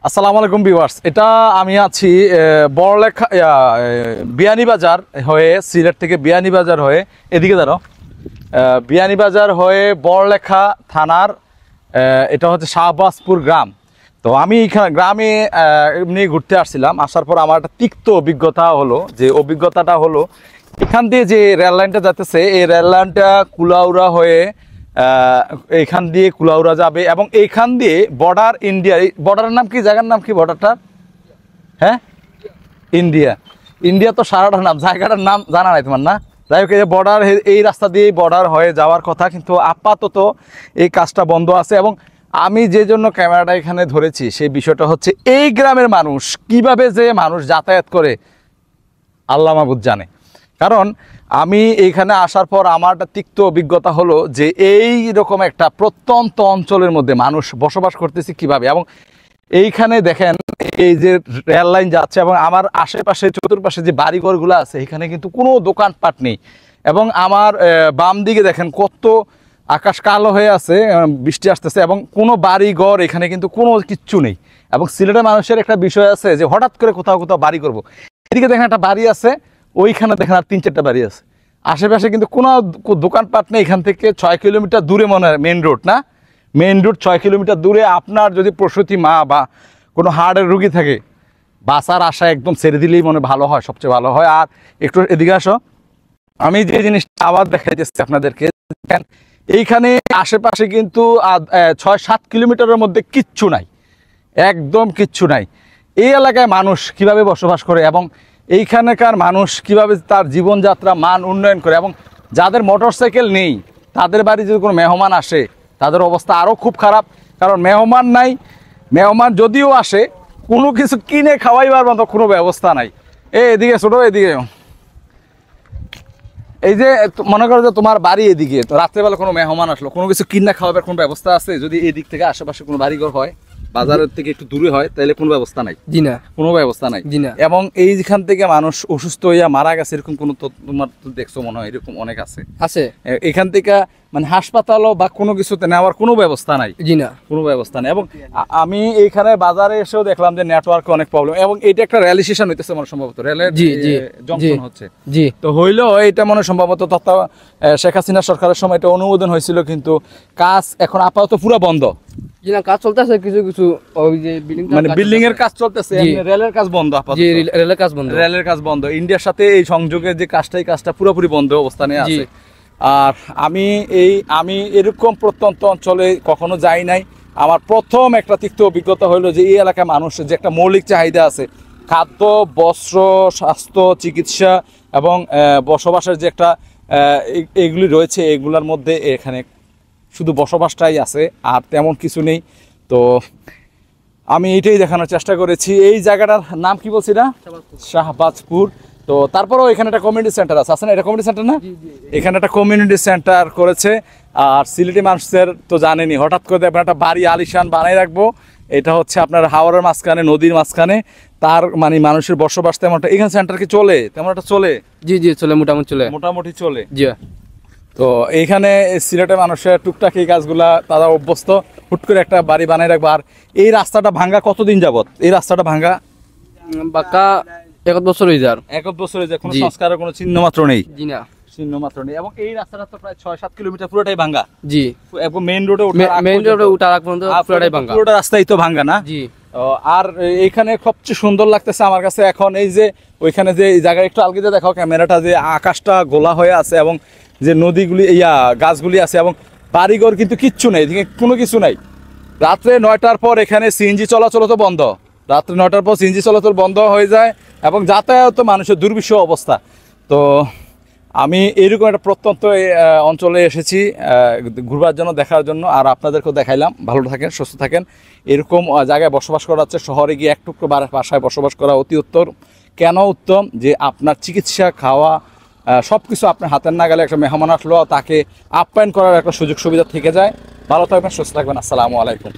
আসসালামু আলাইকুম ভিউয়ার্স, এটা আমি আছি বড়লেখা বিয়ানীবাজার হয়ে, সিলেট থেকে বিয়ানীবাজার হয়ে এদিকে দাঁড়ো, বিয়ানীবাজার হয়ে বড়লেখা থানার এটা হচ্ছে শাহবাজপুর গ্রাম। তো আমি এখানে গ্রামে এমনি ঘুরতে আসছিলাম। আসার পর আমার একটা তিক্ত অভিজ্ঞতা হলো, যে অভিজ্ঞতাটা হলো এখান দিয়ে যে রেল লাইনটা যাতেছে, এই রেল লাইনটা কুলাউড়া হয়ে এইখান দিয়ে কুলাউড়া যাবে এবং এইখান দিয়ে বর্ডার ইন্ডিয়া। বর্ডারের নাম কি, জায়গার নাম কি বর্ডারটা? হ্যাঁ, ইন্ডিয়া। ইন্ডিয়া তো সারাটার নাম, জায়গাটার নাম জানা নাই তোমার? না, যাই হোক, এই বর্ডার, এই রাস্তা দিয়ে বর্ডার হয়ে যাওয়ার কথা, কিন্তু আপাতত এই কাজটা বন্ধ আছে। এবং আমি যে জন্য ক্যামেরাটা এখানে ধরেছি সেই বিষয়টা হচ্ছে এই গ্রামের মানুষ কিভাবে যে মানুষ যাতায়াত করে আল্লাহ মাহবুদ জানে। কারণ আমি এইখানে আসার পর আমার একটা তিক্ত অভিজ্ঞতা হলো যে এই রকম একটা প্রত্যন্ত অঞ্চলের মধ্যে মানুষ বসবাস করতেছে কিভাবে। এবং এইখানে দেখেন এই যে রেল লাইন যাচ্ছে এবং আমার আশেপাশে চতুর্পাশে যে বাড়িঘরগুলো আছে এখানে কিন্তু কোনো দোকানপাট নেই। এবং আমার বাম দিকে দেখেন কত আকাশ কালো হয়ে আছে, বৃষ্টি আসতেছে এবং কোনো বাড়িঘর এখানে কিন্তু কোনো কিচ্ছু নেই। এবং সিলেটের মানুষের একটা বিষয় আছে যে হঠাৎ করে কোথাও কোথাও বাড়ি করবো। এদিকে দেখেন একটা বাড়ি আছে, ওইখানে দেখেন আর 3-4টা বাড়ি আছে। আশেপাশে কিন্তু কোনো দোকানপাট নেই। এখান থেকে 6 কিলোমিটার দূরে মনে হয় মেন রোড, না মেন রোড 6 কিলোমিটার দূরে। আপনার যদি প্রসূতি মা বা কোনো হার্টের রুগী থাকে, বাসার আশা একদম ছেড়ে দিলেই মনে ভালো হয়, সবচেয়ে ভালো হয়। আর একটু এদিকে আসো, আমি যে জিনিসটা আবার দেখাইতেছি আপনাদেরকে, দেখেন এইখানে আশেপাশে কিন্তু 6-7 কিলোমিটারের মধ্যে কিচ্ছু নাই, একদম কিচ্ছু নাই। এই এলাকায় মানুষ কিভাবে বসবাস করে এবং এইখানকার মানুষ কিভাবে তার জীবনযাত্রা মান উন্নয়ন করে। এবং যাদের মোটরসাইকেল নেই তাদের বাড়ি যদি কোনো মেহমান আসে তাদের অবস্থা আরও খুব খারাপ। কারণ মেহমান নাই, মেহমান যদিও আসে কোনো কিছু কিনে খাওয়াইবার মতো কোনো ব্যবস্থা নাই। এদিকে ছোটো, এদিকে এই যে মনে করো যে তোমার বাড়ি এদিকে, তো রাত্রেবেলা কোনো মেহমান আসলো, কোনো কিছু কিনে খাওয়াবার কোনো ব্যবস্থা আছে? যদি এদিক থেকে আশেপাশে কোনো বাড়িঘর হয়, বাজারের থেকে একটু দূরে হয়, তাহলে কোনো ব্যবস্থা নাই। জি না, কোনো ব্যবস্থা নাই। জি না। এবং এইখান থেকে মানুষ অসুস্থ হইয়া মারা গেছে এরকম কোনো, তোমার তো দেখছো মনে হয় এরকম অনেক আছে। এখান থেকে মানে হাসপাতালও বা কোনো কিছুতে নেওয়ার কোনো ব্যবস্থা নাই। জি না, কোনো ব্যবস্থা নেই। এবং আমি এইখানে বাজারে এসেও দেখলাম যে নেটওয়ার্কে অনেক প্রবলেম। এবং এটা একটা রেল স্টেশন হইতেছে মনে সম্ভবত, রেলের জংশন হচ্ছে। জি, তো হইলো এটা মনে সম্ভবত শেখ হাসিনা সরকারের সময় এটা অনুমোদন হয়েছিল, কিন্তু কাজ এখন আপাতত পুরো বন্ধ। জি না, কাজ চলতেছে কিছু কিছু, ওই যে বিল্ডিং এর কাজ চলতেছে, রেলের কাজ বন্ধ আপাতত। জি, রেলের কাজ বন্ধ। ইন্ডিয়ার সাথে এই সংযোগের যে কাজটা পুরোপুরি বন্ধ অবস্থানে আছে। আর আমি এরকম প্রত্যন্ত অঞ্চলে কখনো যাই নাই। আমার প্রথম একটা তিক্ত অভিজ্ঞতা হলো যে এই এলাকায় মানুষের যে একটা মৌলিক চাহিদা আছে, খাদ্য, বস্ত্র, স্বাস্থ্য, চিকিৎসা এবং বসবাসের যে একটা এগুলি রয়েছে, এগুলোর মধ্যে এখানে শুধু বসবাসটাই আছে, আর তেমন কিছু নেই। তো আমি এইটাই দেখানোর চেষ্টা করেছি। এই জায়গাটার নাম কি বলছি না, শাহবাজপুর। তো তারপরেও এখানে একটা কমিউনিটি সেন্টার আছে না? এটা কমিউনিটি সেন্টার না? এখানে একটা কমিউনিটি সেন্টার করেছে। আর সিলেটি মানুষের তো জানেনি, হঠাৎ করে আপনার একটা বাড়ি আলিশান বানাই রাখবো, এটা হচ্ছে আপনার হাওড়ের মাঝখানে, নদীর মাঝখানে, তার মানে মানুষের বসবাস তেমনটা এখানে সেন্টার কি চলে? তেমন একটা চলে? জি জি, চলে, মোটামুটি চলে। জি। তো এইখানে সিলেটের মানুষের টুকটাক এই কাজগুলা তারা অভ্যস্ত। হুট করে একটা বাড়ি বানাই রাখবো। আর এই রাস্তাটা ভাঙ্গা কতদিন যাবত? এই রাস্তাটা ভাঙ্গা বাঁকা 1 বছর হয়ে যায়। 1 বছর হয়ে যায়, কোনো সংস্কারের কোনো চিহ্ন মাত্র নেই। জি না, চিহ্ন মাত্র নেই। এবং এই রাস্তাটা তো প্রায় 6-7 কিলোমিটার পুরোটাই ভাঙ্গা। জি, এবং মেইন রোডে উঠার আগ পর্যন্ত পুরোটাই ভাঙ্গা, পুরোটা রাস্তাই তো ভাঙ্গা, না? জি। আর এইখানে সবচেয়ে সুন্দর লাগতেছে আমার কাছে এখন এই যে ওইখানে যে এই জায়গায় একটু আলগিতে দেখাও ক্যামেরাটা, যে আকাশটা গোলা হয়ে আছে এবং যে নদীগুলি, গাছগুলি আছে এবং বাড়িঘর কিন্তু কিচ্ছু নেই, কোনো কিছু নাই। রাত্রে 9টার পর এখানে সিএনজি চলাচল তো বন্ধ, রাত্রে 9টার পর সিএনজি চলাচল বন্ধ হয়ে যায় এবং যাতায়াত মানুষের দুর্বিষহ অবস্থা। তো আমি এরকম একটা প্রত্যন্ত অঞ্চলে এসেছি ঘুরবার জন্য, দেখার জন্য। আর আপনাদেরকেও দেখাইলাম। ভালো থাকেন, সুস্থ থাকেন। এরকম জায়গায় বসবাস করা হচ্ছে, শহরে গিয়ে এক টুকরো বাসায় বসবাস করা অতি উত্তম। কেন উত্তম? যে আপনার চিকিৎসা, খাওয়া, সব কিছু আপনার হাতের নাগালে একটা মেহমান আসলো তাকে আপ্যায়ন করার একটা সুযোগ সুবিধা থেকে যায়। ভালো থাকবেন, সুস্থ থাকবেন। আসসালামু আলাইকুম।